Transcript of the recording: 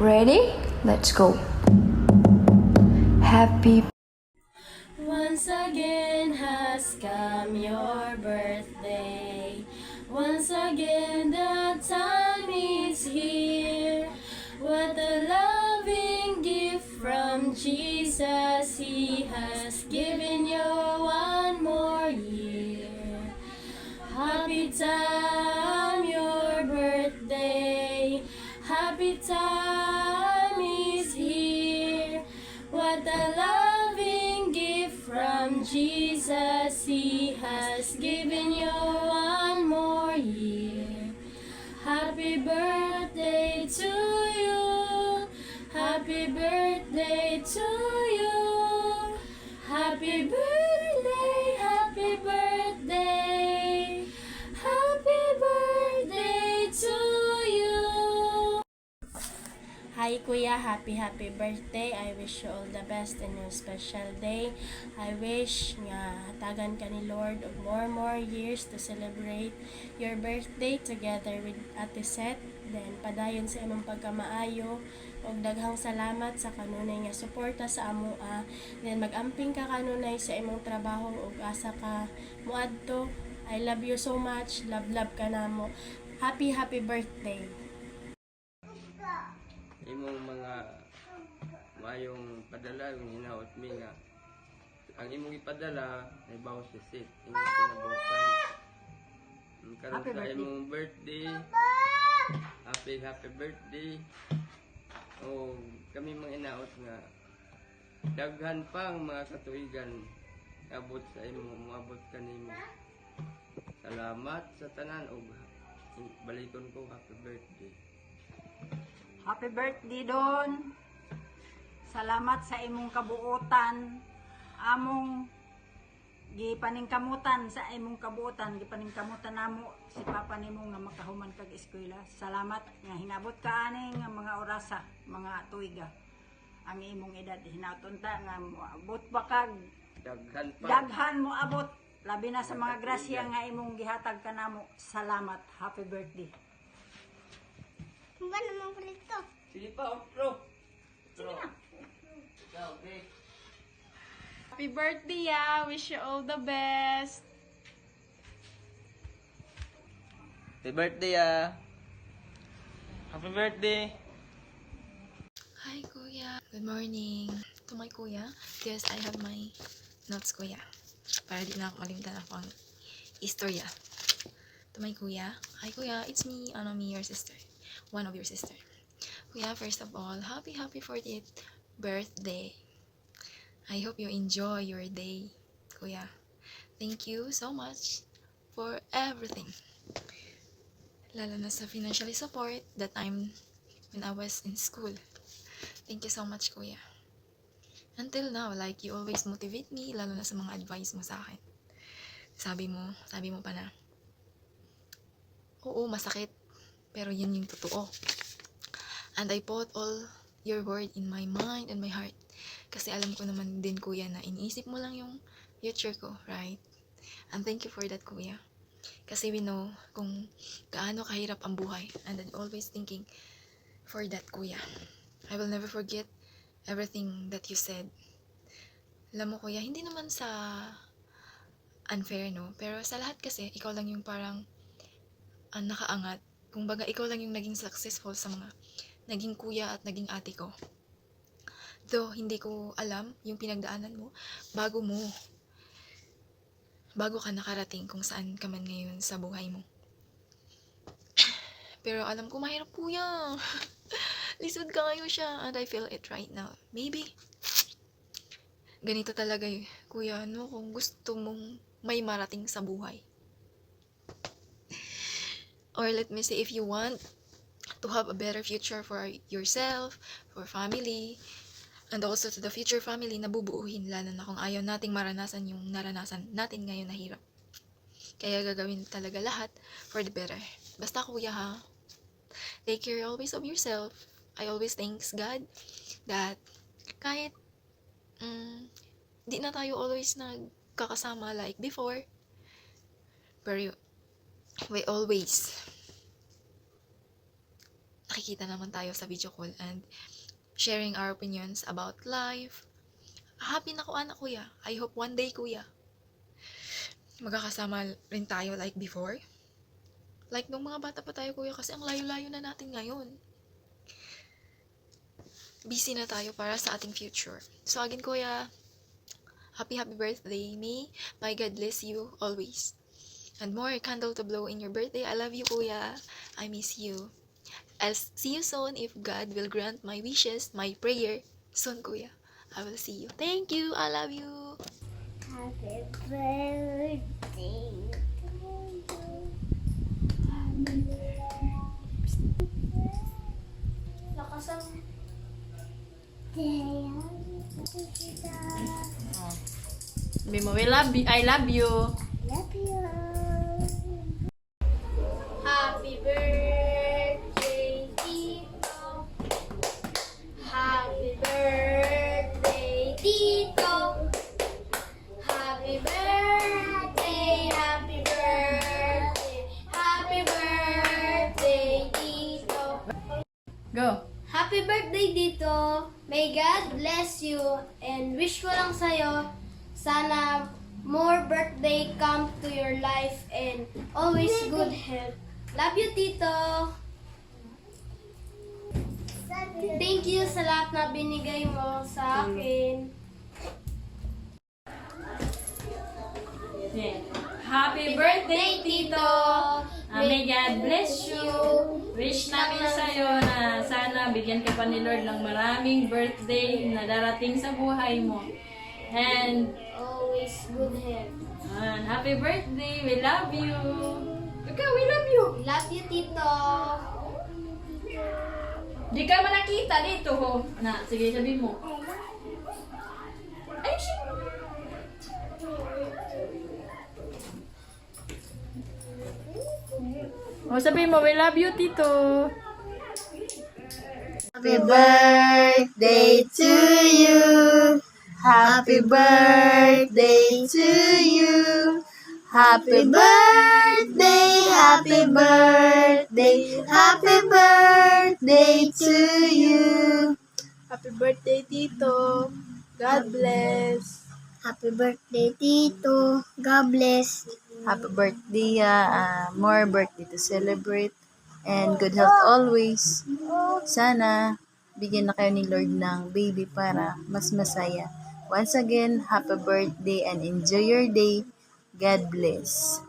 Ready? Let's go. Happy Once again has come your birthday. Once again the time is here. What a loving gift from Jesus. He has given you one more year. Happy time your birthday. Happy time is here. What a loving gift from Jesus. He has given you one more year. Happy birthday to you. Happy birthday to you. Happy birthday, happy birthday. Happy birthday to you. Hi Kuya, happy birthday. I wish you all the best in your special day. I wish nga hatagan ka ni Lord og more years to celebrate your birthday together with Ate Seth. Then padayon sa imong pagkamaayo og daghang salamat sa kanunay nga suporta sa amoa. Then magamping ka kanunay sa imong trabaho ug asa ka muadto. I love you so much. Love ka namo. Happy birthday. Imong mga mayong padala yung hinaot mi nga ang imong ipadala ay bawas sa sit imong kinabukan karon sa imong birthday. Happy birthday. O kami mga inaot nga daghan pang mga katuigan abot sa imong moabot kanimo. Salamat sa tanan og balikon ko happy birthday. Happy birthday Don. Salamat sa imong kabuotan. Among gipaningkamutan sa imong kabuotan, gipaningkamutan namo si Papa nimo nga makahuman kag eskwela. Salamat nga hinabot ka ani nga mga orasa, mga tuiga. Ang imong edad hinatunta nga moabot pa kag daghan mo abot labi na sa mga grasya nga imong gihatag kanamo. Salamat. Happy birthday. Ba naman prito? Sige pa, bro. Okay. Happy birthday, ya. Wish you all the best. Happy birthday, ah. Happy birthday. Hi Kuya! Good morning! To my Kuya, yes, I have my notes Kuya. Para di na ako kalimutan akong istorya. To my Kuya, hi Kuya, it's me, your sister. One of your sister. Kuya, first of all, happy 40th birthday. I hope you enjoy your day, Kuya. Thank you so much for everything. Lalo na sa financially support that time when I was in school. Thank you so much, Kuya. Until now, like, you always motivate me, lalo na sa mga advice mo sa akin. Sabi mo pa na, oo, masakit, pero yun yung totoo. And I put all your word in my mind and my heart. Kasi alam ko naman din, Kuya, na iniisip mo lang yung future ko, right? And thank you for that, Kuya. Kasi we know kung gaano kahirap ang buhay. And I'm always thinking for that, Kuya. I will never forget everything that you said. Alam mo, Kuya, hindi naman sa unfair, no? Pero sa lahat kasi, ikaw lang yung parang nakaangat. Kung baga, ikaw lang yung naging successful sa mga naging kuya at naging ate ko. Though, hindi ko alam yung pinagdaanan mo bago ka nakarating kung saan ka man ngayon sa buhay mo. Pero alam ko mahirap, Kuya. Lisod ka ngayon siya and I feel it right now. Maybe, ganito talaga Kuya, no? Kung gusto mong may marating sa buhay. Or let me say, if you want to have a better future for yourself, for family, and also to the future family na bubuuhin, lalo na kung ayaw nating maranasan yung naranasan natin ngayon na hirap. Kaya gagawin talaga lahat for the better. Basta Kuya ha, take care always of yourself. I always thanks God that kahit di na tayo always nagkakasama like before, pero we always nakikita naman tayo sa video call and sharing our opinions about life. Happy na ko, anak, kuya. I hope one day, kuya, magkakasama rin tayo like before. Like nung mga bata pa tayo, kuya, kasi ang layo-layo na natin ngayon. Busy na tayo para sa ating future. So again, kuya, happy birthday. May God bless you always. And more candle to blow in your birthday. I love you, kuya. I miss you. I'll see you soon if God will grant my wishes, my prayer. Soon, kuya. I will see you. Thank you. I love you. Happy birthday to you. Lakasan. Sabi mo, I love you. Love you. Happy birthday, Tito. Happy birthday, Tito. Happy birthday, happy birthday, happy birthday, Tito. Go. Happy birthday, Tito. May God bless you and wish ko lang sa'yo, sana more birthday come to your life and always good health. Love you, Tito. Thank you sa lahat na binigay mo sa akin. Yeah. Happy birthday, Tito! May God bless you! Wish namin sa'yo na sana bigyan ka pa ni Lord ng maraming birthday na darating sa buhay mo. And Always good health. happy birthday! We love you! Ikaw, we love you! Love you, Tito. Di ka man nakita dito, ho. Na, sige, sabi mo. Ay, shit! O, sabi mo, we love you, Tito. Happy birthday to you. Happy birthday to you. Happy birthday, happy birthday, happy birthday to you. Happy birthday, Tito. God bless. Happy birthday, Tito. God bless. Happy birthday, more birthday to celebrate and good health always. Sana bigyan na kayo ni Lord ng baby para mas masaya. Once again, happy birthday and enjoy your day. God bless.